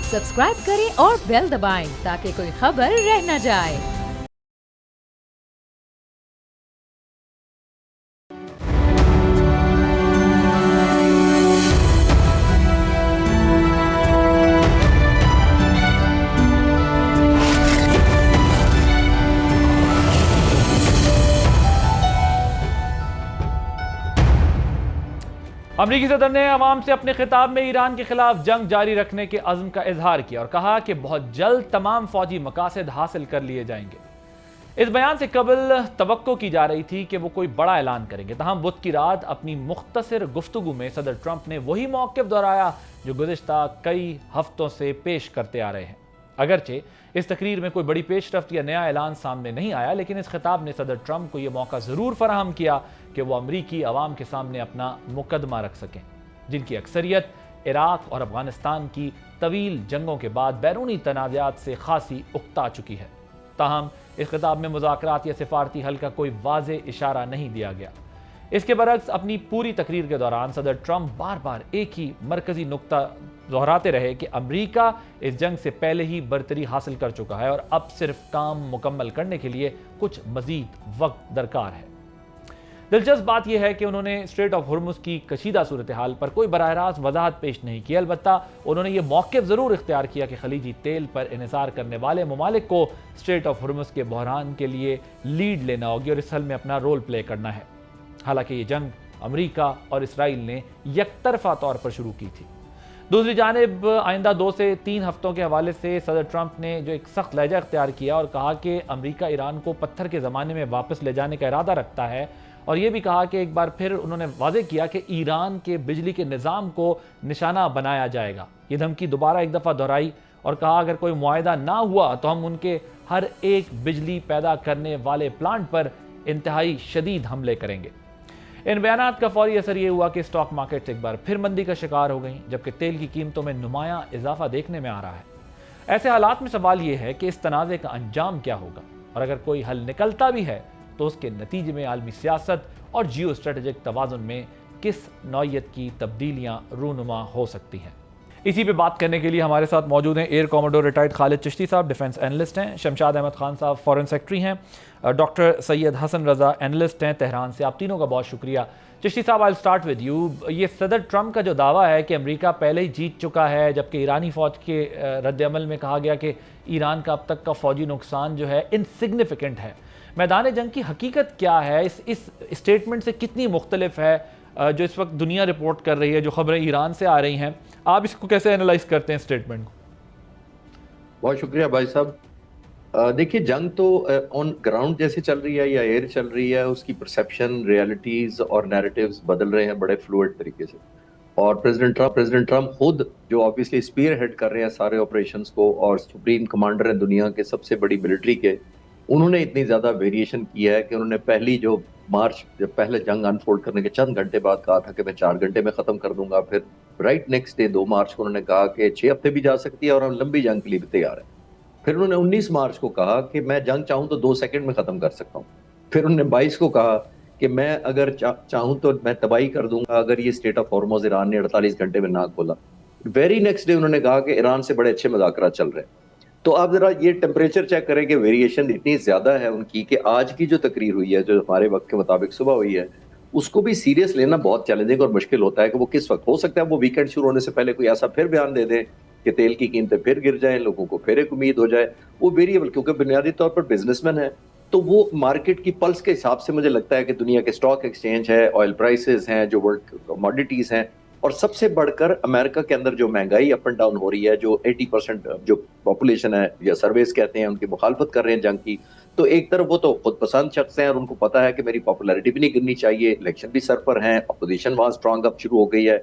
Subscribe करें और bell दबाएं ताकि कोई खबर रह न जाए। अमरीकी सदर ने अवाम से अपने खिताब में ईरान के खिलाफ जंग जारी रखने के अज़्म का इजहार किया और कहा कि बहुत जल्द तमाम फौजी मकासद हासिल कर लिए जाएंगे। इस बयान से कबल तवक्को की जा रही थी कि वो कोई बड़ा ऐलान करेंगे, तहम बुध की रात अपनी मुख्तसर गुफ्तगू में सदर ट्रंप ने वही मौक़िफ़ दोहराया जो गुज़िश्ता कई हफ्तों से पेश करते आ रहे हैं। अगरचे इस तकरीर में कोई बड़ी पेशरफ्त या नया ऐलान सामने नहीं आया, लेकिन इस खिताब ने सदर ट्रंप को यह मौका ज़रूर फराहम किया कि वो अमरीकी अवाम के सामने अपना मुकदमा रख सकें, जिनकी अक्सरियत इराक और अफगानिस्तान की तवील जंगों के बाद बैरूनी तनाज़ात से खासी उकता चुकी है। ताहम इस खिताब में मुज़ाकरात या सिफारती हल का कोई वाज़े इशारा नहीं दिया गया। इसके बरक्स अपनी पूरी तकरीर के दौरान सदर ट्रंप बार बार एक ही मरकजी नुक्ता दोहराते रहे कि अमरीका इस जंग से पहले ही बरतरी हासिल कर चुका है और अब सिर्फ काम मुकम्मल करने के लिए कुछ मजीद वक्त दरकार है। दिलचस्प बात यह है कि उन्होंने स्ट्रेट ऑफ हुर्मुज़ की कशीदा सूरत हाल पर कोई बराह रास्त वजाहत पेश नहीं की, अलबत्ता उन्होंने ये मौक़िफ़ ज़रूर इख्तियार किया कि खलीजी तेल पर इन्हिसार करने वाले ममालिक को स्ट्रेट ऑफ हुर्मुज़ के बहरान के लिए लीड लेना होगी और इस हल में अपना रोल प्ले करना है। हालांकि ये जंग अमरीका और इसराइल ने यकतरफा तौर पर शुरू की थी। दूसरी जानिब आइंदा 2 से 3 हफ्तों के हवाले से सदर ट्रंप ने जो एक सख्त लहजा इख्तियार किया और कहा कि अमरीका ईरान को पत्थर के ज़माने में वापस ले जाने का इरादा रखता है, और ये भी कहा कि एक बार फिर उन्होंने वाज़े किया कि ईरान के बिजली के निज़ाम को निशाना बनाया जाएगा। ये धमकी दोबारा एक दफ़ा दोहराई और कहा अगर कोई मुआहदा ना हुआ तो हम उनके हर एक बिजली पैदा करने वाले प्लांट पर इंतहाई शदीद हमले करेंगे। इन बयानात का फौरी असर ये हुआ कि स्टॉक मार्केट एक बार फिर मंदी का शिकार हो गई, जबकि तेल की कीमतों में नुमायां इजाफा देखने में आ रहा है। ऐसे हालात में सवाल ये है कि इस तनाज़े का अंजाम क्या होगा, और अगर कोई हल निकलता भी है तो उसके नतीजे में आलमी सियासत और जियो स्ट्रेटेजिक तवाज़ुन में किस नौयत की तब्दीलियाँ रूनुमा हो सकती हैं। इसी पे बात करने के लिए हमारे साथ मौजूद हैं air commodore retired Khalid Chishti साहब, डिफेंस एनालिस्ट हैं, शमशाद अहमद खान साहब फॉरेन सेक्रेटरी हैं, डॉक्टर सैयद हसन रज़ा एनालिस्ट हैं तेहरान से। आप तीनों का बहुत शुक्रिया। चिश्ती साहब, आई स्टार्ट विद यू। ये सदर ट्रंप का जो दावा है कि अमेरिका पहले ही जीत चुका है, जबकि ईरानी फ़ौज के रद्द-ए-अमल में कहा गया कि ईरान का अब तक का फ़ौजी नुकसान जो है इनसिग्निफिकेंट है, मैदान जंग की हकीकत क्या है? इस स्टेटमेंट से कितनी मुख्तलिफ है जो इस वक्त दुनिया रिपोर्ट कर रही है, जो खबरें ईरान से आ रही हैं? आप इसको कैसे एनालाइज करते हैं स्टेटमेंट को? बहुत शुक्रिया भाई साहब। देखिए, जंग तो ऑन ग्राउंड जैसे चल रही है या एयर चल रही है, उसकी परसेप्शन, रियलिटीज और नैरेटिव्स बदल रहे हैं बड़े फ्लूइड तरीके से। और प्रेसिडेंट ट्रंप खुद जो ऑब्वियसली स्पीयर हेड कर रहे हैं सारे ऑपरेशंस को और सुप्रीम कमांडर हैं दुनिया के सबसे बड़ी मिलिट्री के, उन्होंने इतनी ज्यादा वेरिएशन की है कि उन्होंने पहली जो मार्च जब पहले जंग अनफोल्ड करने के चंद घंटे बाद कहा था कि मैं 4 घंटे में खत्म कर दूंगा। फिर राइट नेक्स्ट डे 2 मार्च को उन्होंने कहा कि 6 हफ्ते भी जा सकती है और हम लंबी जंग के लिए भी तैयार हैं। फिर उन्होंने 19 मार्च को कहा कि मैं जंग चाहूं तो 2 सेकंड में खत्म कर सकता हूं। फिर उन्होंने 22 को कहा कि मैं अगर चाहूं तो मैं तबाही कर दूंगा अगर ये स्टेट ऑफ हॉर्मुज़ ईरान ने 48 घंटे में ना खोला। वेरी नेक्स्ट डे उन्होंने कहा कि ईरान से बड़े अच्छे मुज़ाकरात चल रहे हैं। तो आप जरा ये टेम्परेचर चेक करें कि वेरिएशन इतनी ज्यादा है उनकी कि आज की जो तकरीर हुई है, जो हमारे वक्त के मुताबिक सुबह हुई है, उसको भी सीरियस लेना बहुत चैलेंजिंग और मुश्किल होता है कि वो किस वक्त हो सकता है वो वीकेंड शुरू होने से पहले कोई ऐसा फिर बयान दे दें कि तेल की कीमतें फिर गिर जाएं, लोगों को फिर एक उम्मीद हो जाए। वो वेरिएबल, क्योंकि बुनियादी तौर पर बिजनेसमैन है, तो वो मार्केट की पल्स के हिसाब से मुझे लगता है कि दुनिया के स्टॉक एक्सचेंज है, ऑयल प्राइसेस हैं, जो वर्ल्ड कमोडिटीज हैं, और सबसे बढ़कर अमेरिका के अंदर जो महंगाई अप एंड डाउन हो रही है, जो 80% जो पॉपुलेशन है या सर्वेस कहते हैं उनकी मुखालफत कर रहे हैं जंग की, तो एक तरफ वो तो खुद पसंद शख्स हैं और उनको पता है कि मेरी पॉपुलैरिटी भी नहीं गिरनी चाहिए, इलेक्शन भी सर पर हैं, अपोजिशन वहां स्ट्रांग अप शुरू हो गई है,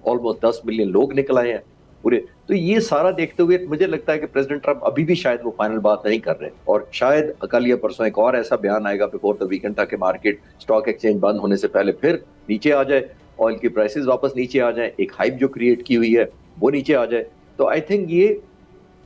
ऑलमोस्ट 10 मिलियन लोग निकल आए हैं पूरे। तो ये सारा देखते हुए मुझे लगता है कि प्रेसिडेंट ट्रंप अभी भी शायद वो फाइनल बात नहीं कर रहे, और शायद कल या परसों एक और ऐसा बयान आएगा बिफोर द वीकेंड ताकि मार्केट स्टॉक एक्सचेंज बंद होने से पहले फिर नीचे आ जाए, ऑयल की प्राइसेस वापस नीचे आ जाए, एक हाइप जो क्रिएट की हुई है वो नीचे आ जाए। तो आई थिंक ये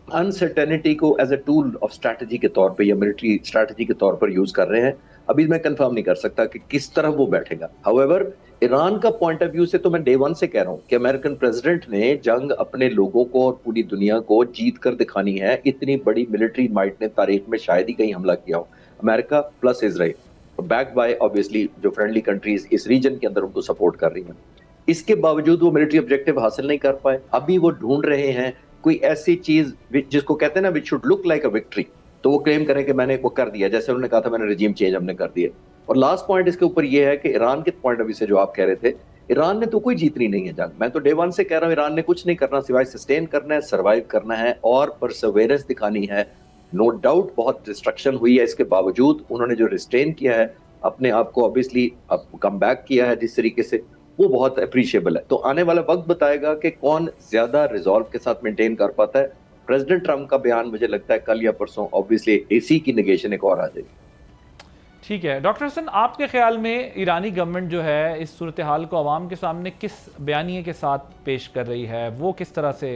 अनसर्टेनिटी को as a tool of strategy के तौर पे या मिलिट्री स्ट्रैटेजी के तौर पर यूज कर रहे हैं। अभी मैं कंफर्म नहीं कर सकता कि किस तरह वो बैठेगा। हाउएवर, ईरान का पॉइंट ऑफ व्यू से तो मैं डे वन से कह रहा हूं कि अमेरिकन प्रेसिडेंट ने जंग अपने लोगों को और पूरी दुनिया को जीत कर दिखानी है। इतनी बड़ी मिलिट्री माइट ने तारीख में शायद ही कहीं हमला किया हो। America plus Israel back by obviously जो फ्रेंडली कंट्रीज इस रीजन के अंदर उनको सपोर्ट कर रही हैं। इसके बावजूद वो मिलिट्री ऑब्जेक्टिव हासिल नहीं कर पाए। अभी वो ढूंढ रहे हैं कोई ऐसी चीज जिसको कहते हैं ना which should look like a victory, तो वो क्लेम करें कि मैंने वो कर दिया, जैसे उन्होंने कहा था मैंने रिजीम चेंज हमने कर दिया। और लास्ट पॉइंट इसके ऊपर ये है कि ईरान के पॉइंट ऑफ व्यू से जो आप कह रहे थे, ईरान ने तो कोई जीतनी नहीं है जंग। मैं तो डे वन से कह रहा हूं ईरान ने कुछ नहीं करना सिवाय सस्टेन करना है, सर्वाइव करना है और परसवेरेंस दिखानी है। नो डाउट बहुत डिस्ट्रक्शन हुई है, इसके बावजूद उन्होंने जो रिस्ट्रेन किया है अपने आप को, ऑब्वियसली अब कम बैक किया है जिस तरीके से, वो बहुत अप्रिशिएबल है। तो आने वाला वक्त बताएगा कि कौन ज्यादा रिजॉल्व के साथ मेंटेन कर पाता है। प्रेसिडेंट ट्रम्प का बयान मुझे लगता है कल या परसों ऑब्वियसली एसी की नेगेशन एक और आ जाएगी। ठीक है डॉक्टर हसन, आपके ख्याल में ईरानी गवर्नमेंट जो है इस सूरत हाल को आवाम के सामने किस बयानिए के साथ पेश कर रही है, वो किस तरह से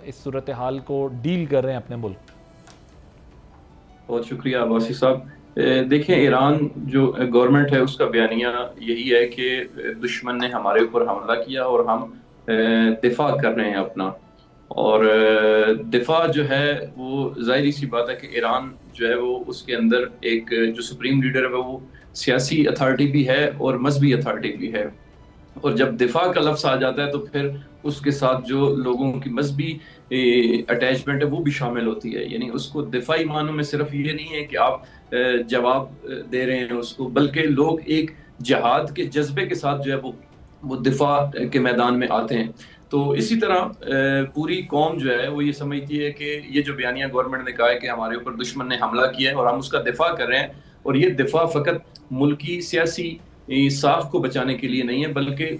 इस सूरत हाल को डील कर रहे हैं अपने मुल्क? बहुत शुक्रिया वासी साहब। देखें, ईरान जो गवर्नमेंट है उसका बयानिया यही है कि दुश्मन ने हमारे ऊपर हमला किया और हम दिफा कर रहे हैं अपना। और दिफा जो है वो जाहिर सी बात है कि ईरान जो है वो उसके अंदर एक जो सुप्रीम लीडर है वो सियासी अथॉरिटी भी है और मजहबी अथॉरिटी भी है। और जब दिफा का लफ्ज़ आ जाता है तो फिर उसके साथ जो लोगों की मजहबी अटैचमेंट है वो भी शामिल होती है। यानी उसको दिफाई मानों में सिर्फ ये नहीं है कि आप जवाब दे रहे हैं उसको, बल्कि लोग एक जिहाद के जज्बे के साथ जो है वो दिफा के मैदान में आते हैं। तो इसी तरह पूरी कौम जो है वो ये समझती है कि ये जो बयानिया गवर्नमेंट ने कहा है कि हमारे ऊपर दुश्मन ने हमला किया है और हम उसका दिफा कर रहे हैं, और ये दिफा फ़कत मुल्की सियासी साख को बचाने के लिए नहीं है, बल्कि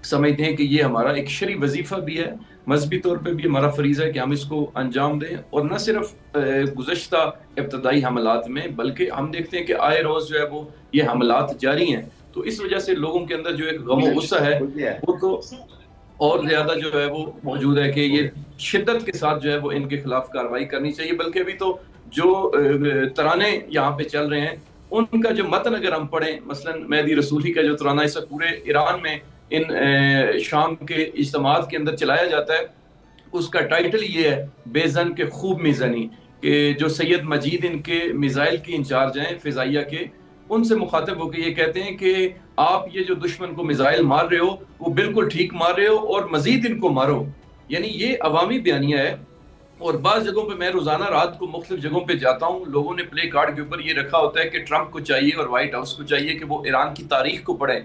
समझते हैं कि ये हमारा एक शरई वजीफा भी है, मजहबी तौर पे भी हमारा फरीज़ा है कि हम इसको अंजाम दें। और न सिर्फ गुज़श्ता इब्तदाई हमलात में, बल्कि हम देखते हैं कि आए रोज़ जो है वो ये हमलात जारी हैं। तो इस वजह से लोगों के अंदर जो एक गम गुस्सा है वो तो और ज़्यादा जो है वो मौजूद है कि ये शिद्दत के साथ जो है वो इनके खिलाफ कार्रवाई करनी चाहिए। बल्कि अभी तो जो तराने यहाँ पे चल रहे हैं उनका जो मतन अगर हम पढ़ें, मसलन मेहदी रसूली का जो तराना इस पूरे ईरान में इन शाम के इज्तिमात के अंदर चलाया जाता है, उसका टाइटल ये है बेजन के खूब मिज़नी, कि जो सैयद मजीद इनके मिसाइल के इंचार्ज हैं फ़िज़ाइया के, उनसे मुखातिब होकर ये कहते हैं कि आप ये जो दुश्मन को मिसाइल मार रहे हो वो बिल्कुल ठीक मार रहे हो और मजीद इनको मारो। यानी ये अवामी बयानिया है। और बाज़ जगहों पे मैं रोज़ाना रात को मुख्तलिफ जगहों पे जाता हूँ, लोगों ने प्ले कार्ड के ऊपर ये रखा होता है कि ट्रंप को चाहिए और वाइट हाउस को चाहिए कि वो ईरान की तारीख को पढ़ें,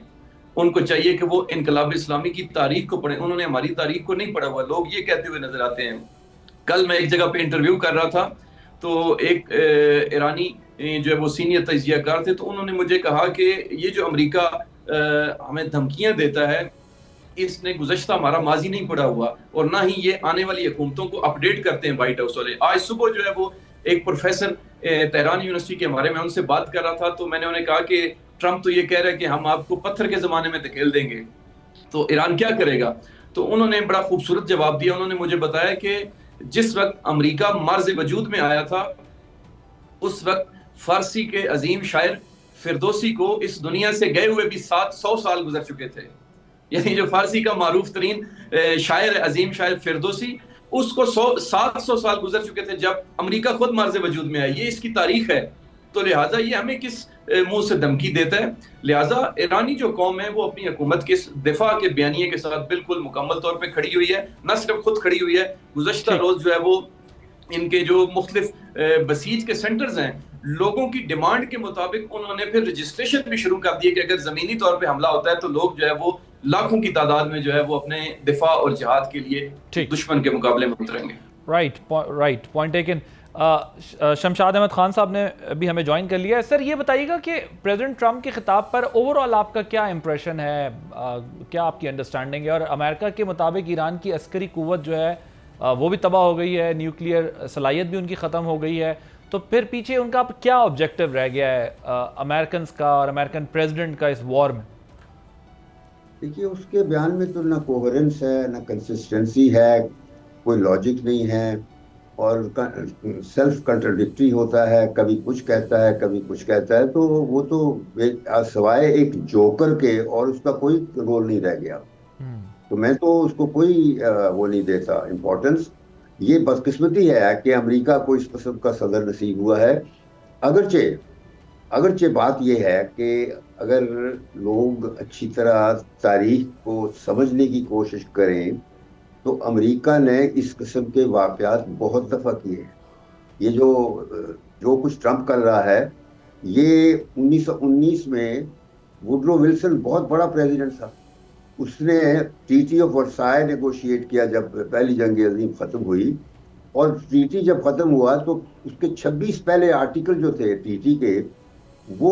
उनको चाहिए कि वो इनकलाब इस्लामी की तारीख को पढ़ें। उन्होंने हमारी तारीख को नहीं पढ़ा हुआ, लोग ये कहते हुए नजर आते हैं। कल मैं एक जगह पे इंटरव्यू कर रहा था तो एक ईरानी जो है वो सीनियर तजियाकार थे, तो उन्होंने मुझे कहा कि ये जो अमेरिका हमें धमकियां देता है, इसने गुज़श्ता हमारा माजी नहीं पढ़ा हुआ और ना ही ये आने वाली हुकूमतों को अपडेट करते हैं वाइट हाउस वाले। आज सुबह जो है वो एक प्रोफेसर तेहरान यूनिवर्सिटी के हमारे में उनसे बात कर रहा था, तो मैंने उन्हें कहा कि ट्रंप तो ये कह रहा है कि हम आपको पत्थर के ज़माने में धकेल देंगे, तो ईरान क्या करेगा? तो उन्होंने बड़ा खूबसूरत जवाब दिया। उन्होंने मुझे बताया कि जिस वक्त अमेरिका मर्ज वजूद में आया था, उस वक्त फारसी के अजीम शायर फिरदौसी को इस दुनिया से गए हुए भी 700 साल गुजर चुके थे। यानी जो फारसी का मारूफ तरीन शायर अजीम शायर फिरदौसी, उसको 700 साल गुजर चुके थे जब अमेरिका खुद मर्ज वजूद में आया। ये इसकी तारीख है। तो लिहाजा ये हमें किस मुंह से धमकी देता है? लिहाजा ईरानी जो कौम है वो अपनी हुकूमत के दिफा के बयानिए के साथ बिल्कुल मुकम्मल तौर पे खड़ी हुई है। न सिर्फ खुद खड़ी हुई है, गुज़श्ता रोज जो है वो इनके जो मुख्तलिफ बसीज के सेंटर्स हैं, लोगों की डिमांड के मुताबिक उन्होंने फिर रजिस्ट्रेशन भी शुरू कर दी है कि अगर ज़मीनी तौर पे हमला होता है तो लोग जो है वो लाखों की तादाद में जो है वो अपने दिफा और जिहाद के लिए दुश्मन के मुकाबले में उतरेंगे। Right, point taken. Shamshad Ahmad Khan साहब ने भी हमें ज्वाइन कर लिया है। सर ये बताइएगा कि प्रेसिडेंट ट्रंप के खिताब पर ओवरऑल आपका क्या इंप्रेशन है, क्या आपकी अंडरस्टैंडिंग है? और अमेरिका के मुताबिक ईरान की अस्करी कुव्वत जो है वो भी तबाह हो गई है, न्यूक्लियर सलाहियत भी उनकी ख़त्म हो गई है, तो फिर पीछे उनका क्या ऑब्जेक्टिव रह गया है अमेरिकन का और अमेरिकन प्रेसिडेंट का इस वॉर में? देखिए, उसके बयान में तो ना कोहेरेंस है, ना कंसिस्टेंसी है, कोई लॉजिक नहीं है। और सेल्फ कंट्राडिक्टरी होता है, कभी कुछ कहता है कभी कुछ कहता है, तो वो तो सवाए एक जोकर के और उसका कोई रोल नहीं रह गया। तो मैं तो उसको कोई वो नहीं देता इम्पोर्टेंस। ये बदकिस्मती है कि अमेरिका को इस किस्म का सदर नसीब हुआ है। अगरचे अगरचे बात यह है कि अगर लोग अच्छी तरह तारीख को समझने की कोशिश करें तो अमेरिका ने इस किस्म के वाकयात बहुत दफा किए हैं। ये जो कुछ ट्रंप कर रहा है, ये 1919 में वुडरो विल्सन बहुत बड़ा प्रेसिडेंट था। उसने ट्रीटी ऑफ वर्साय नेगोशिएट किया जब पहली जंग अजीम खत्म हुई, और ट्रीटी जब खत्म हुआ तो उसके 26 पहले आर्टिकल जो थे ट्रीटी के, वो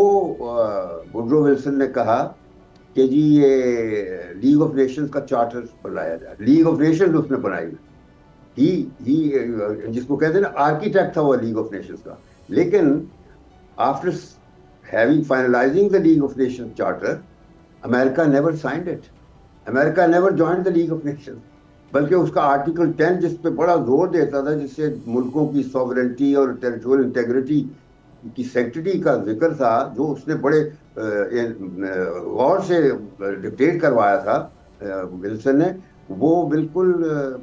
वुडरो विल्सन ने कहा कि जी ये लीग ऑफ नेशंस का चार्टर बनाया जाए। लीग ऑफ नेशंस उसने बनाई। ही जिसको कहते हैं ना, आर्किटेक्ट था वो लीग ऑफ नेशंस का। लेकिन after having finalising the league of nations charter, America never signed it. America never joined the league of nations, बल्कि उसका आर्टिकल 10 जिस पे बड़ा जोर देता था, जिससे मुल्कों की सॉवरेंटी और टेरिटोरियल इंटेग्रिटी की सेक्रेटरी का जिक्र था, जो उसने बड़े गौर से डिक्टेट करवाया था विल्सन ने, वो बिल्कुल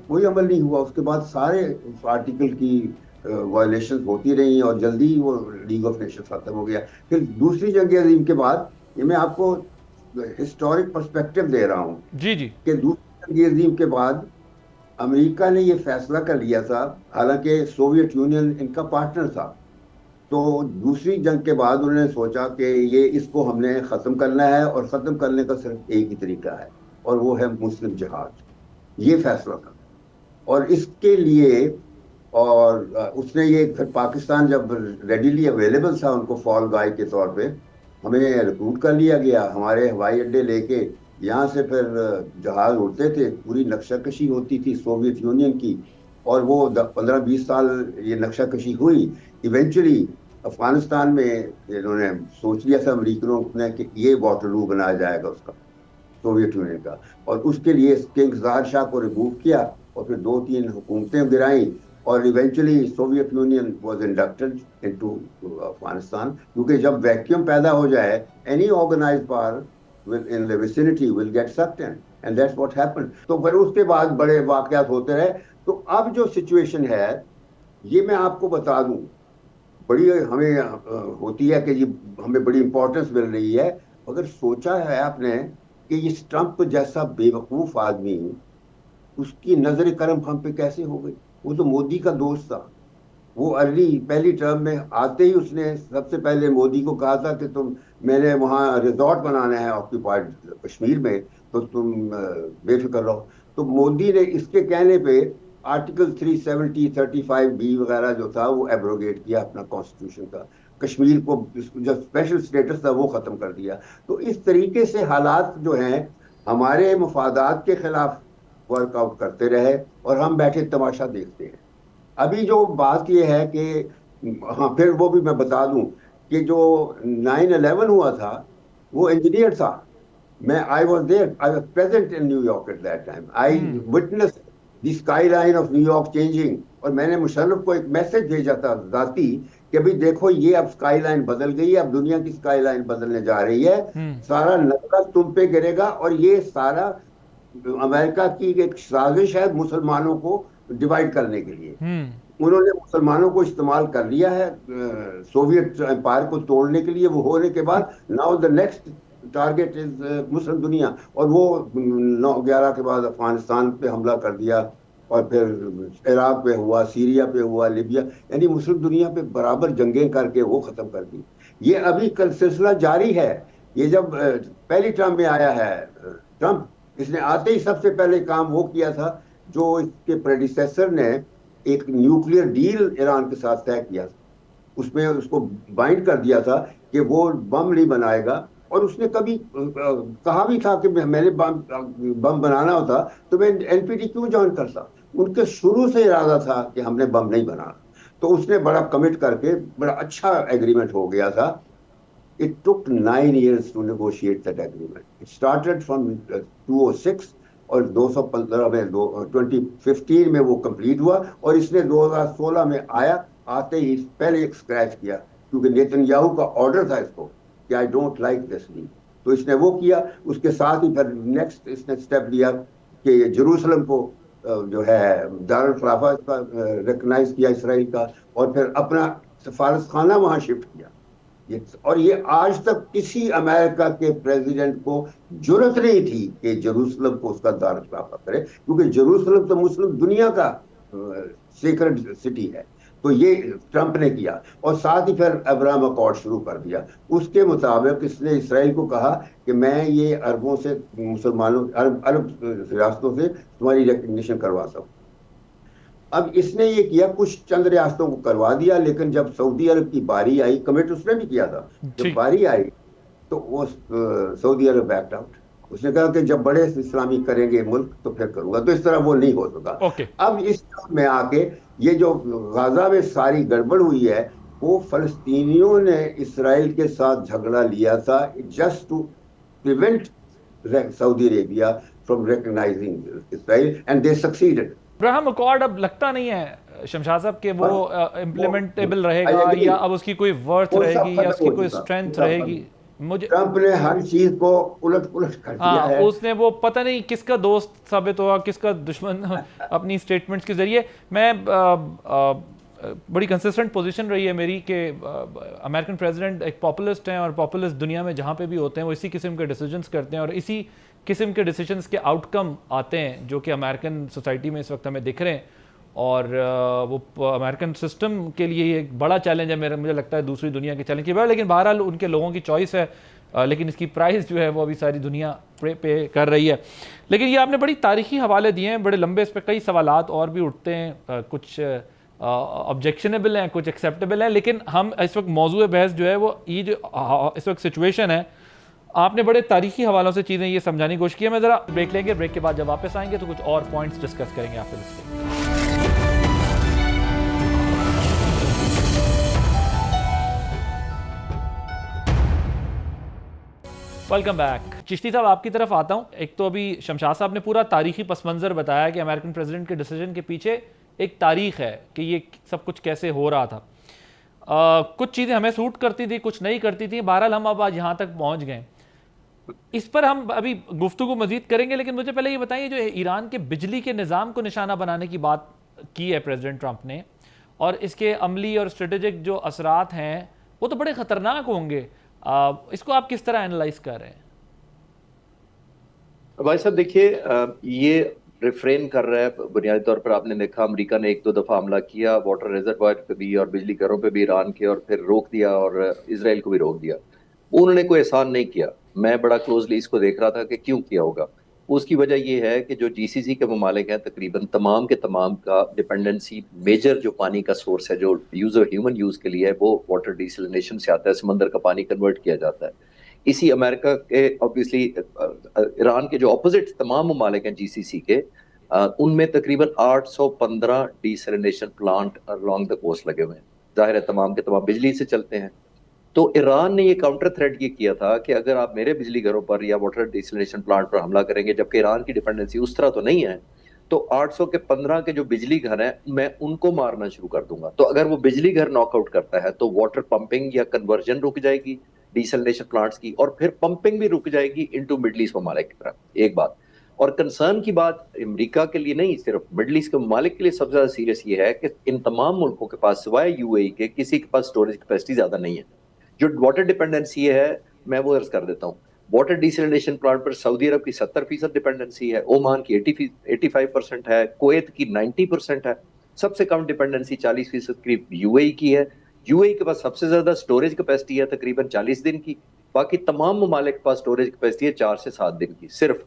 कोई अमल नहीं हुआ। उसके बाद सारे उस आर्टिकल की वायलेशन होती रही और जल्दी ही वो लीग ऑफ नेशंस खत्म हो गया। फिर दूसरी जंग अजीम के बाद, ये मैं आपको हिस्टोरिक पर्सपेक्टिव दे रहा हूँ जी जी, कि दूसरी जंग अजीम के बाद अमेरिका ने ये फैसला कर लिया था, हालांकि सोवियत यूनियन इनका पार्टनर था। तो दूसरी जंग के बाद उन्होंने सोचा कि ये इसको हमने ख़त्म करना है, और ख़त्म करने का सिर्फ एक ही तरीका है, और वो है मुस्लिम जिहाद। ये फैसला था। और इसके लिए, और उसने ये फिर पाकिस्तान जब रेडीली अवेलेबल था उनको फॉल गाय के तौर पे, हमें रिक्रूट कर लिया गया। हमारे हवाई अड्डे लेके यहाँ से फिर जहाज उड़ते थे, पूरी नक्शाकशी होती थी सोवियत यूनियन की, और वो 15-20 साल ये नक्शाकशी हुई। इवेंचुअली अफगानिस्तान में इन्होंने सोच लिया था अमरीकनों ने कि ये वाटरलू बनाया जाएगा उसका, सोवियत यूनियन का, और उसके लिए किंग ज़ाहिर शाह को रिमूव किया, और फिर 2-3 हुकूमतें गिराई, और eventually Soviet Union was inducted into Afghanistan. क्योंकि जब वैक्यूम पैदा हो जाए, any organised power in the vicinity will get sucked in, and that's what happened. तो फिर उसके बाद बड़े वाकयात होते रहे। तो अब जो सिचुएशन है, ये मैं आपको बता दूं, बड़ी हमें होती है कि ये हमें बड़ी इंपॉर्टेंस मिल रही है। अगर सोचा है आपने कि ये ट्रंप जैसा बेवकूफ़ आदमी, उसकी नजर करम हम पे कैसे हो गई? वो तो मोदी का दोस्त था। वो पहली टर्म में आते ही उसने सबसे पहले मोदी को कहा था कि मैंने वहाँ रिजॉर्ट बनाना है ऑक्यूपाइड कश्मीर में, तो तुम बेफिक्र रहो। तो मोदी ने इसके कहने पे आर्टिकल 370, 35B वगैरह जो था वो एब्रोगेट किया अपना कॉन्स्टिट्यूशन का। कश्मीर को जो स्पेशल स्टेटस था वो ख़त्म कर दिया। तो इस तरीके से हालात जो हैं हमारे मफादात के खिलाफ वर्कआउट करते रहे, और हम बैठे तमाशा देखते हैं। अभी जो बात ये है कि, हाँ, फिर वो भी मैं बता दूं कि जो 9/11 हुआ था वो इंजीनियर था। I was there, I was present in New York at that time. I witnessed the skyline of New York changing, और मैंने मुशर्रफ को एक मैसेज भेजा था जाती कि भाई देखो ये अब स्काईलाइन बदल गई है, अब दुनिया की स्काईलाइन बदलने जा रही है, सारा नजरा तुम पे गिरेगा, और ये सारा अमेरिका की एक साजिश है मुसलमानों को डिवाइड करने के लिए। उन्होंने मुसलमानों को इस्तेमाल कर लिया है सोवियत एम्पायर को तोड़ने के लिए। वो होने के बाद now the next target is Muslim दुनिया, और वो 9/11 के बाद अफगानिस्तान पे हमला कर दिया, और फिर इराक पे हुआ, सीरिया पे हुआ, लिबिया, यानी मुस्लिम दुनिया पे बराबर जंगें करके वो ख़त्म कर दी। ये अभी कल सिलसिला जारी है। ये जब पहली टर्म में आया है ट्रंप, इसने आते ही सबसे पहले काम वो किया था जो इसके प्रेडिसेसर ने एक न्यूक्लियर डील ईरान के साथ तय किया था। उसमें उसको बाइंड कर दिया था कि वो बम नहीं बनाएगा, और उसने कभी कहा भी था कि मैंने बम बनाना होता तो मैं एनपीटी क्यों ज्वाइन करता। उनके शुरू से इरादा था कि हमने बम नहीं बनाना, तो उसने बड़ा कमिट करके बड़ा अच्छा एग्रीमेंट हो गया था। It took 9 years to negotiate that agreement. It started from 2006, और 215 में 2015 में वो कंप्लीट हुआ, और इसने 2016 में आते ही पहले एक स्क्रैच किया, क्योंकि नेतन्याहू का ऑर्डर था इसको कि I don't like this deal, तो इसने वो किया। उसके साथ ही फिर नेक्स्ट इसने स्टेप लिया कि जेरूसलम को जो है दारुल खिलाफा का रिकग्नाइज किया इसराइल का, और फिर अपना सफारत खाना वहां शिफ्ट किया। और ये आज तक किसी अमेरिका के प्रेसिडेंट को जरूरत नहीं थी कि जेरूसलम को उसका दारुल खिलाफा करे, क्योंकि जेरूसलम तो मुस्लिम दुनिया का सीक्रेट सिटी है। तो ये ट्रंप ने किया, और साथ ही फिर अब्राहम अकॉर्ड शुरू कर दिया। उसके मुताबिक इसने इसराइल को कहा कि मैं ये अरबों से, मुसलमानों, अरब रियासतों से तुम्हारी रिकग्निशन करवा सकूं। अब इसने ये किया, कुछ चंद रियासतों को करवा दिया, लेकिन जब सऊदी अरब की बारी आई, कमिट उसने भी किया था, जब बारी आई तो वो सऊदी अरब बैक्ड आउट। उसने कहा कि जब बड़े इस्लामी करेंगे मुल्क तो फिर करूंगा, तो इस तरह वो नहीं हो सका। अब इस में आके ये जो गाजा में सारी गड़बड़ हुई है, वो फलस्तीनियों ने इसराइल के साथ झगड़ा लिया था just to prevent Saudi Arabia from recognising Israel, and they succeeded. Abraham accord अब लगता नहीं है शमशाद साहब कि वो इम्प्लीमेंटेबल रहेगा, या अब उसकी कोई वर्थ रहेगी, या उसकी कोई स्ट्रेंथ रहेगी। मुझे ट्रंप ने हर चीज को उलट पुलट कर दिया है। उसने वो पता नहीं किसका दोस्त साबित हुआ, किसका दुश्मन अपनी स्टेटमेंट्स के जरिए। मैं बड़ी कंसिस्टेंट पोजीशन रही है मेरी कि अमेरिकन प्रेसिडेंट एक पॉपुलिस्ट हैं, और पॉपुलिस्ट दुनिया में जहाँ पे भी होते हैं वो इसी किस्म के डिसीजंस करते हैं, और इसी किस्म के डिसीजंस के आउटकम आते हैं जो कि अमेरिकन सोसाइटी में इस वक्त हमें दिख रहे हैं। और वो अमेरिकन सिस्टम के लिए एक बड़ा चैलेंज है, मुझे लगता है दूसरी दुनिया के चैलेंज की बात, लेकिन बहरहाल उनके लोगों की चॉइस है, लेकिन इसकी प्राइस जो है वो अभी सारी दुनिया पे कर रही है। लेकिन ये आपने बड़ी तारीखी हवाले दिए हैं, बड़े लंबे, इस पर कई सवालात और भी उठते हैं, कुछ ऑब्जेक्शनेबल हैं, कुछ एक्सेप्टेबल हैं, लेकिन हम इस वक्त मौजूद बहस जो है वो ये जो इस वक्त सिचुएशन है, आपने बड़े तारीखी हवालों से चीज़ें ये समझाने की कोशिश की है। मैं ज़रा ब्रेक लेंगे, ब्रेक के बाद जब वापस आएंगे तो कुछ और पॉइंट्स डिस्कस करेंगे आपसे। Welcome back. चिश्ती साहब, आपकी तरफ आता हूं। एक तो अभी शमशाद साहब ने पूरा तारीखी पस मंज़र बताया कि अमेरिकन प्रेसिडेंट के डिसीजन के पीछे एक तारीख है कि ये सब कुछ कैसे हो रहा था। कुछ चीज़ें हमें सूट करती थी, कुछ नहीं करती थी, बहरहाल हम अब आज यहाँ तक पहुँच गए। इस पर हम अभी गुफ्तगू मजीद करेंगे, लेकिन मुझे पहले ये बताइए, जो ईरान के बिजली के निज़ाम को निशाना बनाने की बात की है प्रेसिडेंट ट्रंप ने, और इसके अमली और स्ट्रेटेजिक जो असरात हैं वो तो बड़े ख़तरनाक होंगे, इसको आप किस तरह एनालाइज कर रहे हैं? भाई साहब देखिए, ये रिफ्रेन कर रहा है बुनियादी तौर पर। आपने देखा अमेरिका ने 1-2 दफ़ा हमला किया वाटर रिजर्वायर पे भी और बिजली घरों पे भी ईरान के, और फिर रोक दिया, और इसराइल को भी रोक दिया। उन्होंने कोई एहसान नहीं किया। मैं बड़ा क्लोजली इसको देख रहा था कि क्यों किया होगा। उसकी वजह यह है कि जो जीसीसी के ममालिक हैं, तकरीबन तमाम के तमाम का डिपेंडेंसी, मेजर जो पानी का सोर्स है जो ह्यूमन यूज़ के लिए है, वो वाटर डिसलिनेशन से आता है, समंदर का पानी कन्वर्ट किया जाता है। इसी अमेरिका के ऑब्वियसली ईरान के जो अपोजिट तमाम ममालिक हैं जीसीसी के, उनमें तकरीबन 815 desalination plant along the coast लगे हुए हैं। जाहिर है तमाम के तमाम बिजली से चलते हैं। तो ईरान ने ये काउंटर थ्रेट ये किया था कि अगर आप मेरे बिजली घरों पर या वाटर डिसलिनेशन प्लांट पर हमला करेंगे, जबकि ईरान की डिपेंडेंसी उस तरह तो नहीं है, तो 815 के जो बिजली घर हैं मैं उनको मारना शुरू कर दूंगा। तो अगर वो बिजली घर नॉकआउट करता है तो वाटर पंपिंग या कन्वर्जन रुक जाएगी डिसलिनेशन प्लांट्स की, और फिर पंपिंग भी रुक जाएगी इनटू मिडल ईस्ट ममालिक की तरफ। एक बात, और कंसर्न की बात अमेरिका के लिए नहीं, सिर्फ मिडल ईस्ट के ममालिक के लिए सबसे ज्यादा सीरियस ये है कि इन तमाम मुल्कों के पास सिवाय यूएई के किसी के पास स्टोरेज कैपेसिटी ज्यादा नहीं है। जो वाटर डिपेंडेंसी है मैं वो अर्ज कर देता हूँ। वाटर डिसलिनेशन प्लांट पर सऊदी अरब की 70% डिपेंडेंसी है, ओमान की 85% है, कुवैत की 90% है। सबसे कम डिपेंडेंसी 40% करीब यूएई की है। यूएई के पास सबसे ज्यादा स्टोरेज कैपेसिटी है तकरीबन 40 दिन की। बाकी तमाम ममालिक के पास स्टोरेज कैपेसिटी है 4 से 7 दिन की सिर्फ।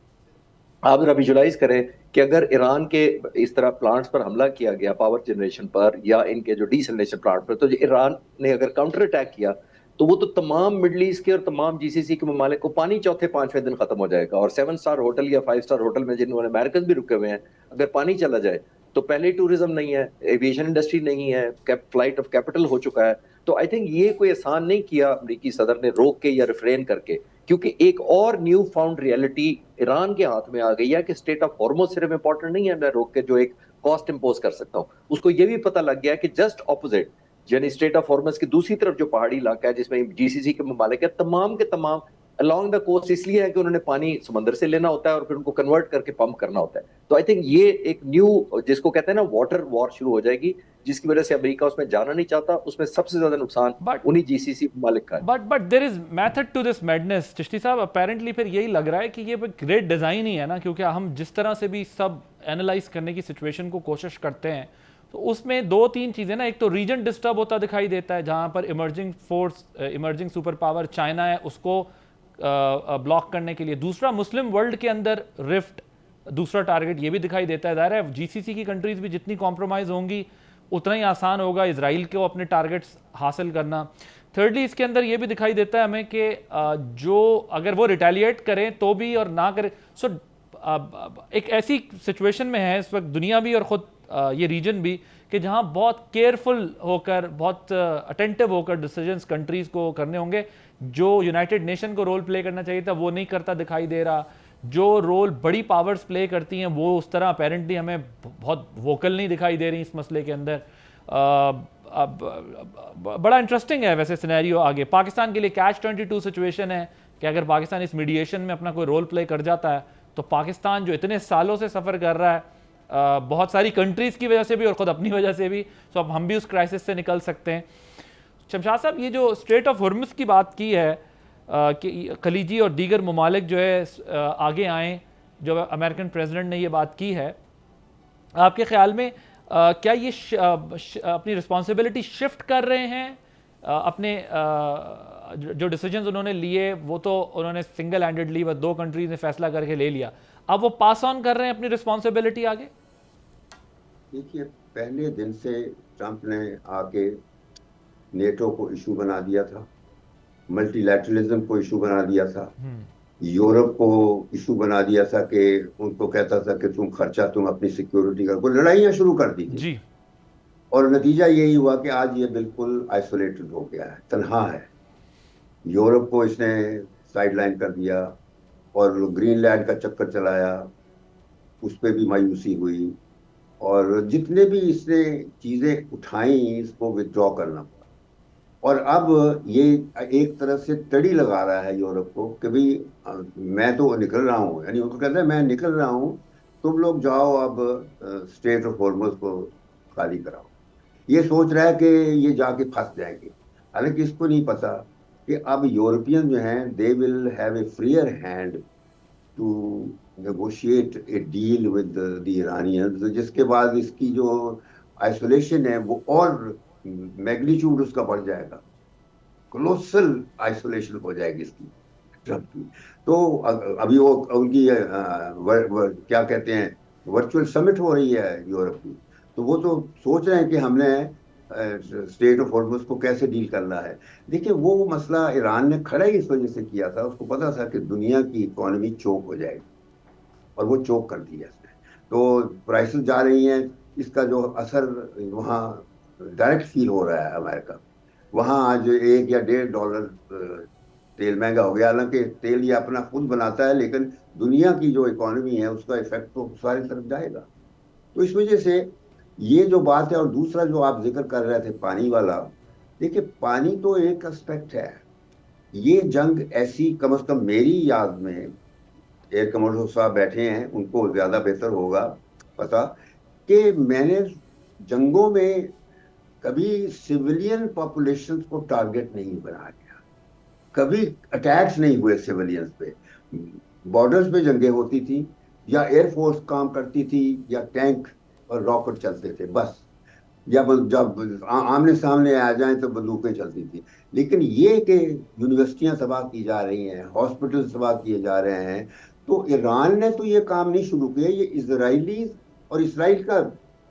आप जरा विजुलाइज करें कि अगर ईरान के इस तरह प्लांट्स पर हमला किया गया, पावर जनरेशन पर या इनके जो डिसलिनेशन प्लांट पर, तो ईरान ने अगर काउंटर अटैक किया तो वो तो तमाम मिडल ईस्ट के और तमाम जीसीसी के ममालिक को पानी चौथे 5वें दिन खत्म हो जाएगा। और 7 स्टार होटल या 5 स्टार होटल में जिन्होंने अमेरिकन भी रुके हुए हैं, अगर पानी चला जाए तो पहले टूरिज्म नहीं है, एविएशन इंडस्ट्री नहीं है, फ्लाइट ऑफ कैपिटल हो चुका है। तो आई थिंक ये कोई आसान नहीं किया अमेरिकी सदर ने रोक के या रिफ्रेन करके क्योंकि एक और न्यू फाउंड रियलिटी ईरान के हाथ में आ गई है कि स्टेट ऑफ हॉर्मुज सिर्फ इंपॉर्टेंट नहीं है मैं रोक के जो एक कॉस्ट इंपोज कर सकता हूँ, उसको ये भी पता लग गया कि जस्ट ऑपोजिट यानी स्टेट ऑफ हॉर्मुज की दूसरी तरफ जो पहाड़ी इलाका है जिसमें जीसीसी के ममालिक है तमाम के तमाम अलोंग द कोस्ट इसलिए है कि उन्होंने पानी समंदर से लेना होता है और फिर उनको कन्वर्ट करके पंप करना होता है। तो आई थिंक ये एक न्यू जिसको कहते हैं ना वाटर वॉर शुरू हो जाएगी, जिसकी वजह से अमेरिका उसमें जाना नहीं चाहता। उसमें सबसे ज्यादा नुकसान उन्हीं जीसीसी मालिक का है। But there is method to this madness Chishti साहब। अपेरेंटली फिर यही लग रहा है कि ये ग्रेट डिजाइन ही है ना, क्योंकि हम जिस तरह से भी सब एनालाइज करने की सिचुएशन को कोशिश करते हैं तो उसमें दो तीन चीजें ना, एक तो रीजन डिस्टर्ब होता दिखाई देता है जहां पर emerging force emerging super power China है उसको ब्लॉक करने के लिए, दूसरा मुस्लिम वर्ल्ड के अंदर रिफ्ट दूसरा टारगेट ये भी दिखाई देता है। ज़ाहिर है जीसीसी की कंट्रीज भी जितनी कॉम्प्रोमाइज़ होंगी उतना ही आसान होगा इजराइल को अपने टारगेट्स हासिल करना। थर्डली इसके अंदर ये भी दिखाई देता है हमें कि जो अगर वो रिटेलिएट करें तो भी और ना करें, सो एक ऐसी सिचुएशन में है इस वक्त दुनिया भी और ख़ुद ये रीजन भी कि जहां बहुत केयरफुल होकर बहुत अटेंटिव होकर डिसीजंस कंट्रीज़ को करने होंगे। जो यूनाइटेड नेशन को रोल प्ले करना चाहिए था वो नहीं करता दिखाई दे रहा, जो रोल बड़ी पावर्स प्ले करती हैं वो उस तरह अपेरेंटली हमें बहुत वोकल नहीं दिखाई दे रही इस मसले के अंदर। बड़ा इंटरेस्टिंग है वैसे सिनेरियो आगे। पाकिस्तान के लिए कैच 22 सिचुएशन है कि अगर पाकिस्तान इस मीडिएशन में अपना कोई रोल प्ले कर जाता है तो पाकिस्तान जो इतने सालों से सफ़र कर रहा है बहुत सारी कंट्रीज़ की वजह से भी और ख़ुद अपनी वजह से भी, तो अब हम भी उस क्राइसिस से निकल सकते हैं। शमशाद साहब, ये जो स्ट्रेट ऑफ हुर्मुज़ की बात की है कि खलीजी और दीगर ममालिक जो है आगे आएँ, जो अमेरिकन प्रेसिडेंट ने ये बात की है, आपके ख्याल में क्या ये अपनी रिस्पॉन्सिबिलिटी शिफ्ट कर रहे हैं? अपने जो डिसीजंस उन्होंने लिए वो तो उन्होंने सिंगल हैंडेडली व 2 कंट्रीज ने फैसला करके ले लिया, अब वो पास ऑन कर रहे हैं अपनी रिस्पॉन्सिबिलिटी आगे? देखिए, पहले दिन से ट्रंप ने आके नेटो को इशू बना दिया था, मल्टीलैटरलिज्म को इशू बना दिया था, यूरोप को इशू बना दिया था कि उनको कहता था कि तुम अपनी सिक्योरिटी का, लड़ाइयाँ शुरू कर दी थी। और नतीजा यही हुआ कि आज ये बिल्कुल आइसोलेटेड हो गया है, तन्हा है। यूरोप को इसने साइडलाइन कर दिया और ग्रीनलैंड का चक्कर चलाया, उस पर भी मायूसी हुई, और जितने भी इसने चीज़ें उठाई इसको विथड्रॉ करना पड़ा। और अब ये एक तरह से तड़ी लगा रहा है यूरोप को कि भाई मैं तो निकल रहा हूँ, यानी उनको कहता है मैं निकल रहा हूँ, तुम लोग जाओ अब स्ट्रेट ऑफ हॉर्मुज़ को खाली कराओ। ये सोच रहा है कि ये जाके फंस जाएंगे, हालांकि इसको नहीं पता कि अब यूरोपियन जो हैं they will have a freer hand to negotiate a deal with the Iranians, जिसके बाद इसकी जो आइसोलेशन है वो और मैग्नीट्यूड उसका बढ़ जाएगा, कोलोसल आइसोलेशन हो जाएगी इसकी ट्रंप की। तो अभी वो उनकी क्या कहते हैं वर्चुअल समिट हो रही है यूरोप की, तो वो तो सोच रहे हैं कि हमने स्टेट ऑफ हॉर्मुज़ को कैसे डील करना है। देखिए, वो मसला ईरान ने खड़ा ही इस वजह से किया था, उसको पता था कि दुनिया की इकोनॉमी चोक हो जाएगी, और वो चोक कर दिया इसने। तो प्राइसेस जा रही हैं, इसका जो असर वहाँ डायरेक्ट फील हो रहा है अमेरिका। वहाँ आज $1 या $1.5 तेल महंगा हो गया, हालांकि तेल ये अपना खुद बनाता है, लेकिन दुनिया की जो इकोनॉमी है उसका इफेक्ट तो सारी तरफ जाएगा। तो इस वजह से ये जो बात है, और दूसरा जो आप जिक्र कर रहे थे पानी वाला, देखिए पानी तो एक एस्पेक्ट है। ये जंग ऐसी, कम से कम मेरी याद में, एयर कमांडर साहब बैठे हैं उनको ज़्यादा बेहतर होगा पता, कि मैंने जंगों में कभी सिविलियन पॉपुलेशन को टारगेट नहीं बनाया गया, कभी अटैक्स नहीं हुए सिविलियंस पे। बॉर्डर्स पे जंगें होती थी, या एयरफोर्स काम करती थी, या टैंक और रॉकेट चलते थे बस, या जब आमने सामने आ जाएं तो बंदूकें चलती थी। लेकिन ये कि यूनिवर्सिटियां तबाह की जा रही हैं, हॉस्पिटल तबाह किए जा रहे हैं, तो ईरान ने तो ये काम नहीं शुरू किया, ये इजरायली और इसराइल का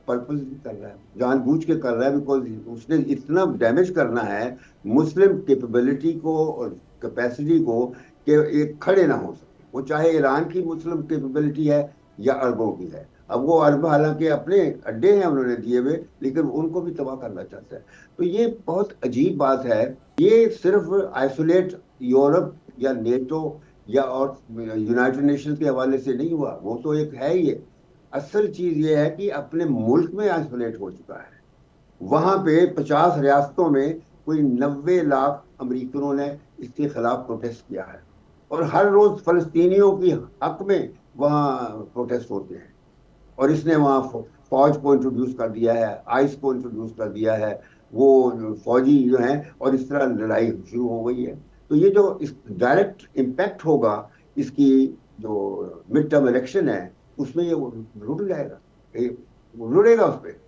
पर्पस भी कर रहा है, जानबूझ के कर रहा है, बिकॉज उसने इतना डैमेज करना है मुस्लिम कैपेबिलिटी को और कैपेसिटी को कि एक खड़े ना हो सके। वो चाहे ईरान की मुस्लिम कैपेबिलिटी है या अरबों की है। अब वो अरब हालांकि अपने अड्डे हैं उन्होंने दिए हुए, लेकिन उनको भी तबाह करना चाहता है। तो ये बहुत अजीब बात है। ये सिर्फ आइसोलेट यूरोप या नेटो या और यूनाइटेड नेशंस के हवाले से नहीं हुआ, वो तो एक है ही है। असल चीज ये है कि अपने मुल्क में आइसोलेट हो चुका है। वहां पे 50 रियासतों में कोई 90 लाख अमरीकनों ने इसके खिलाफ प्रोटेस्ट किया है, और हर रोज फलस्तीनियों की हक में वहाँ प्रोटेस्ट होते हैं। और इसने वहाँ फौज को इंट्रोड्यूस कर दिया है, आइस को इंट्रोड्यूस कर दिया है, वो फौजी जो हैं, और इस तरह लड़ाई शुरू हो गई है। तो ये जो इस डायरेक्ट इम्पैक्ट होगा इसकी, जो मिड टर्म इलेक्शन है उसमें ये रुक जाएगा, ये रुड़ेगा उस पर।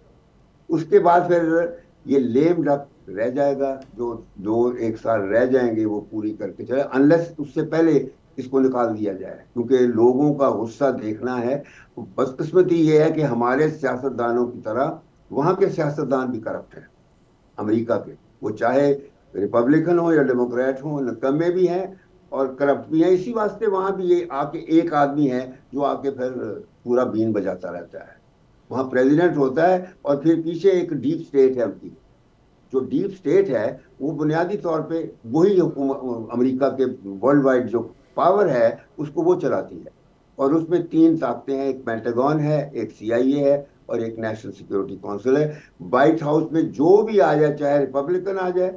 उसके बाद फिर ये लेम डक रह जाएगा, जो 1 साल रह जाएंगे वो पूरी करके चले, अनलेस उससे पहले इसको निकाल दिया जाए, क्योंकि लोगों का गुस्सा देखना है। बदकिस्मती ये है कि हमारे सियासतदानों की तरह वहाँ के सियासतदान भी करप्ट हैं, अमेरिका के, वो चाहे रिपब्लिकन हो या डेमोक्रेट हो, नकम्मे भी हैं और करप्ट भी हैं। इसी वास्ते वहाँ भी ये आके एक आदमी है जो आके फिर पूरा बीन बजाता रहता है। वहाँ प्रेसिडेंट होता है और फिर पीछे एक डीप स्टेट है उनकी। जो डीप स्टेट है वो बुनियादी तौर पे वही अमेरिका के वर्ल्ड वाइड जो पावर है उसको वो चलाती है, और उसमें 3 ताकतें हैं, एक पेंटागन है, एक CIA है और एक नेशनल सिक्योरिटी काउंसिल है। व्हाइट हाउस में जो भी आ जाए, चाहे रिपब्लिकन आ जाए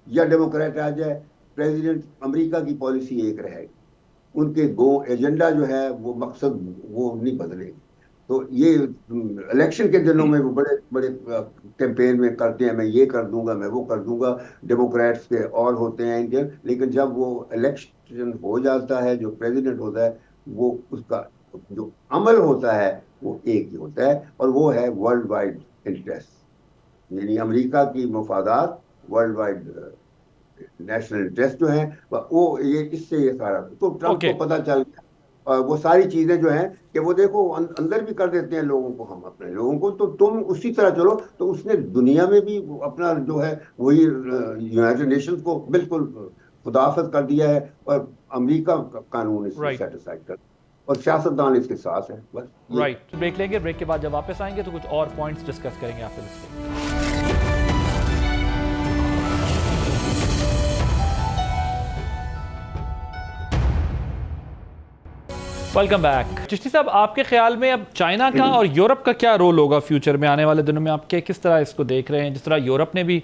या डेमोक्रेट आ जाए, प्रेसिडेंट अमेरिका की पॉलिसी एक रहेगी। उनके एजेंडा जो है वो मकसद वो नहीं बदलेगी। तो ये इलेक्शन के दिनों में वो बड़े बड़े कैंपेन में करते हैं, मैं ये कर दूंगा, मैं वो कर दूंगा, डेमोक्रेट्स के और होते हैं इंडियन, लेकिन जब वो इलेक्शन हो जाता है, जो प्रेसिडेंट होता है, वो उसका जो अमल होता है वो एक ही होता है, और वो है वर्ल्ड वाइड इंटरेस्ट, यानी अमेरिका की मफादात, वर्ल्ड वाइड नेशनल इंटरेस्ट जो है वो, ये इससे ये सारा तो ट्रम्प को पता चल गया। और वो सारी चीजें जो हैं कि वो देखो अंदर भी कर देते हैं लोगों को, हम अपने लोगों को, तो तुम उसी तरह चलो। तो उसने दुनिया में भी अपना जो है वही यूनाइटेड नेशंस को बिल्कुल खुदाफत कर दिया है, और अमेरिका का कानून इसको सेटिस्फाइड कर, और सियासतदान इसके साथ है बस। राइट, ब्रेक लेंगे, ब्रेक के बाद जब वापस आएंगे तो कुछ और पॉइंट्स डिस्कस करेंगे आपसे इस पे। Welcome back. चिश्ती साहब, आपके ख्याल में अब चाइना का और यूरोप का क्या रोल होगा फ्यूचर में, आने वाले दिनों में? आप किस तरह इसको देख रहे हैं? जिस तरह यूरोप ने भी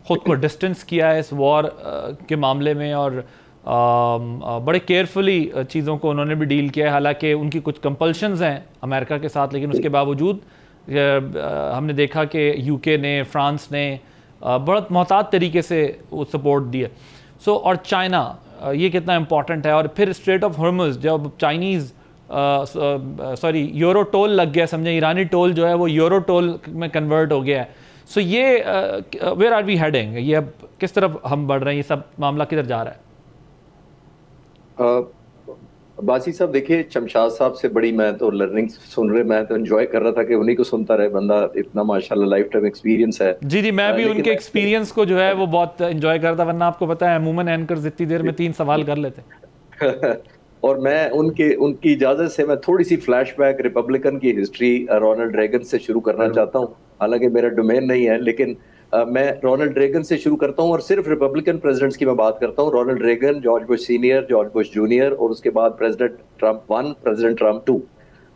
खुद को डिस्टेंस किया है इस वॉर के मामले में, और बड़े केयरफुली चीज़ों को उन्होंने भी डील किया है, हालांकि उनकी कुछ कंपल्शंस हैं अमेरिका के साथ, लेकिन उसके बावजूद हमने देखा कि UK ने, फ्रांस ने बहुत मोहतात तरीके से वो सपोर्ट दिया। सो और चाइना, ये कितना इम्पॉर्टेंट है? और फिर स्ट्रेट ऑफ हॉर्मुज़, जब चाइनीज़ यूरो टोल लग गया, समझे, ईरानी टोल जो है वो यूरो टोल में कन्वर्ट हो गया है। सो ये वेयर आर वी हेडिंग? ये अब किस तरफ हम बढ़ रहे हैं? ये सब मामला किधर जा रहा है? बासी साहब, देखिए, शमशाद साहब से बड़ी मैं तो लर्निंग सुन रहे, मैं तो एंजॉय कर रहा था कि उन्हीं को सुनता रहे, बंदा इतना माशाल्लाह लाइफ टाइम एक्सपीरियंस है। जी, मैं भी उनके एक्सपीरियंस को जो है वो बहुत एंजॉय करता, वरना आपको पता है अमूमन एंकर्स इतनी देर में 3 सवाल कर लेते और मैं उनकी इजाजत से मैं थोड़ी सी फ्लैशबैक रिपब्लिकन की हिस्ट्री रोनाल्ड रेगन से शुरू करना चाहता हूँ। हालांकि मेरा डोमेन नहीं है, लेकिन मैं रोनाल्ड रेगन से शुरू करता हूं, और सिर्फ रिपब्लिकन प्रेसिडेंट्स की मैं बात करता हूं। Ronald Reagan, George Bush senior, George Bush junior, और उसके बाद प्रेसिडेंट ट्रंप 1, प्रेसिडेंट ट्रंप 2।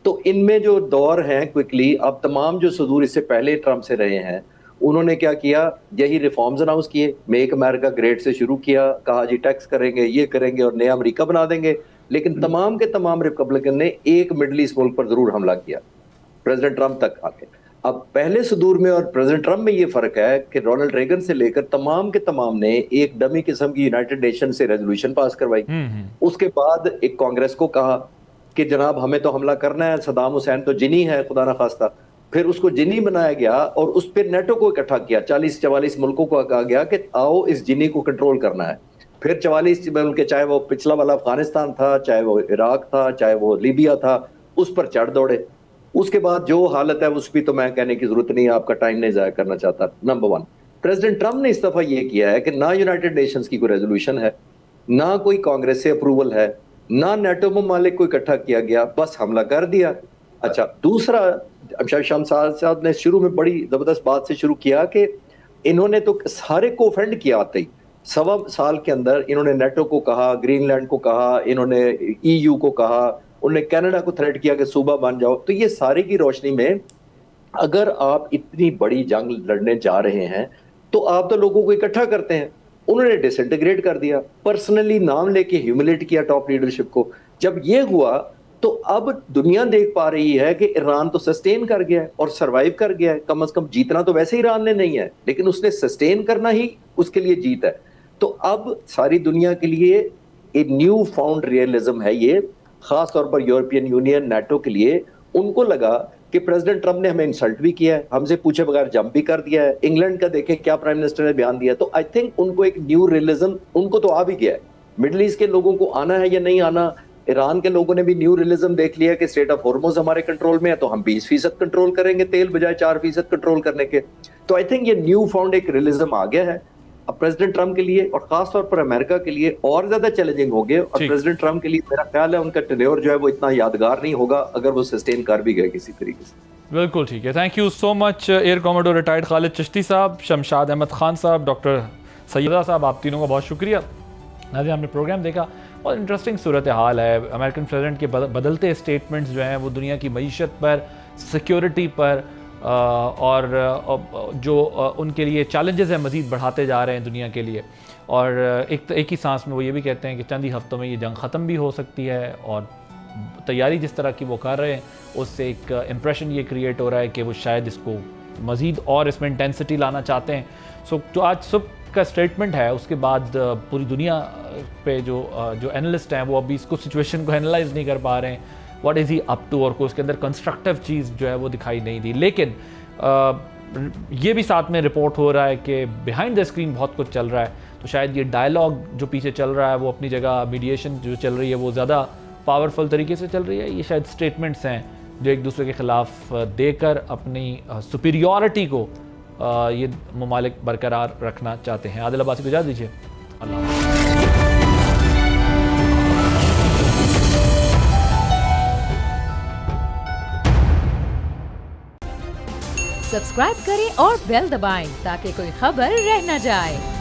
तो इनमें जो दौर हैं क्विकली, अब तमाम जो सदूर इससे पहले ट्रंप से रहे हैं, उन्होंने क्या किया, यही रिफॉर्म्स अनाउंस किए, मेक अमेरिका ग्रेट से शुरू किया, कहा जी टैक्स करेंगे, ये करेंगे और नया अमेरिका बना देंगे। लेकिन तमाम के तमाम रिपब्लिकन ने एक मिडल ईस्ट मुल्क पर जरूर हमला किया, प्रेसिडेंट ट्रंप तक आके। अब पहले सदूर में और प्रेसिडेंट ट्रंप में ये फर्क है कि रोनाल्ड रेगन से लेकर तमाम के तमाम ने एक डमी किस्म की यूनाइटेड नेशन से रेजोल्यूशन पास करवाई। उसके बाद एक कांग्रेस को कहा कि जनाब हमें तो हमला करना है, सदाम हुसैन तो जिनी है खुदा ना खास्ता। फिर उसको जिनी बनाया गया और उस पर नेटो को इकट्ठा किया, 40-44 मुल्कों को कहा गया कि आओ इस जिनी को कंट्रोल करना है। फिर 44 मुल्क, चाहे वो पिछला वाला अफगानिस्तान था, चाहे वो इराक था, चाहे वो लीबिया था, उस पर चढ़ दौड़े। उसके बाद जो हालत है उस पर तो मैं कहने की जरूरत नहीं है, आपका टाइम नहीं जाया करना चाहता। नंबर 1, प्रेसिडेंट ट्रंप ने इस दफा ये किया है कि ना यूनाइटेड नेशंस की कोई रेजोल्यूशन है, ना कोई कांग्रेस से अप्रूवल है, ना नेटो ममालिक को इकट्ठा किया गया, बस हमला कर दिया। अच्छा, दूसरा, शमशाद साहब ने शुरू में बड़ी जबरदस्त बात से शुरू किया कि इन्होंने तो सारे को ऑफेंड किया आते ही, सवा साल के अंदर इन्होंने नेटो को कहा, ग्रीनलैंड को कहा, इन्होंने EU को कहा, उन्होंने कनाडा को थ्रेट किया कि सूबा बन जाओ। तो ये सारे की रोशनी में अगर आप इतनी बड़ी जंग लड़ने जा रहे हैं तो आप तो लोगों को इकट्ठा करते हैं। उन्होंने डिसइंटीग्रेट कर दिया, पर्सनली नाम लेके ह्यूमिलेट किया टॉप लीडरशिप को। जब ये हुआ तो अब दुनिया देख पा रही है कि ईरान तो सस्टेन कर गया है और सरवाइव कर गया है। कम से कम जीतना तो वैसे ईरान ने नहीं है, लेकिन उसने सस्टेन करना ही उसके लिए जीत है। तो अब सारी दुनिया के लिए एक न्यू फाउंड रियलिज्म है ये, खास तौर पर यूरोपियन यूनियन, नाटो के लिए। उनको लगा कि प्रेसिडेंट ट्रंप ने हमें इंसल्ट भी किया है, हमसे पूछे बगैर जंप भी कर दिया है। इंग्लैंड का देखें क्या प्राइम मिनिस्टर ने बयान दिया। तो आई थिंक उनको एक न्यू रियलिज्म उनको तो आ भी गया है। मिडिल ईस्ट के लोगों को आना है या नहीं आना, ईरान के लोगों ने भी न्यू रियलिज्म देख लिया कि स्टेट ऑफ हॉर्मुज़ हमारे कंट्रोल में है तो हम 20% कंट्रोल करेंगे तेल बजाय 4% कंट्रोल करने के। तो आई थिंक ये न्यू फाउंड एक रियलिज्म आ गया है अब प्रेसिडेंट ट्रंप के लिए, और खास तौर पर अमेरिका के लिए और ज्यादा चैलेंजिंग हो गए। और प्रेसिडेंट ट्रंप के लिए मेरा ख्याल है उनका टेन्योर जो है वो इतना यादगार नहीं होगा अगर वो सस्टेन कर भी गए किसी तरीके से। बिल्कुल ठीक है, thank you so much air commodore retired Khalid Chishti साहब, शमशाद अहमद खान साहब, डॉक्टर सैयदा साहब, आप तीनों का बहुत शुक्रिया। नाज़रीन, हमने प्रोग्राम देखा, बहुत इंटरेस्टिंग सूरत हाल है। अमेरिकन प्रेसिडेंट के बदलते स्टेटमेंट्स जो हैं वो दुनिया की मईशत पर, सिक्योरिटी पर और जो उनके लिए चैलेंजेस हैं मज़ीद बढ़ाते जा रहे हैं दुनिया के लिए। और एक ही सांस में वो ये भी कहते हैं कि चंद ही हफ्तों में ये जंग ख़त्म भी हो सकती है। और तैयारी जिस तरह की वो कर रहे हैं उससे एक इम्प्रेशन ये क्रिएट हो रहा है कि वो शायद इसको मज़ीद और इसमें इंटेंसिटी लाना चाहते हैं। सो जो आज सुबह का स्टेटमेंट है उसके बाद पूरी दुनिया पे जो एनालिस्ट हैं वो अभी इसको सिचुएशन को एनालाइज नहीं कर पा रहे हैं, what is he up to, और को उसके अंदर कंस्ट्रक्टिव चीज़ जो है वो दिखाई नहीं दी। लेकिन ये भी साथ में रिपोर्ट हो रहा है कि बिहाइंड द स्क्रीन बहुत कुछ चल रहा है। तो शायद ये डायलॉग जो पीछे चल रहा है वो अपनी जगह, मीडिएशन जो चल रही है वो ज़्यादा पावरफुल तरीके से चल रही है। ये शायद स्टेटमेंट्स हैं जो एक दूसरे के ख़िलाफ़ देकर अपनी सुपीरियॉरिटी को ये ममालिक बरकरार रखना चाहते हैं। आदिल अब्बासी को इजाज़त दीजिए, अल्लाह। सब्सक्राइब करें और बेल दबाएं ताकि कोई खबर रह न जाए।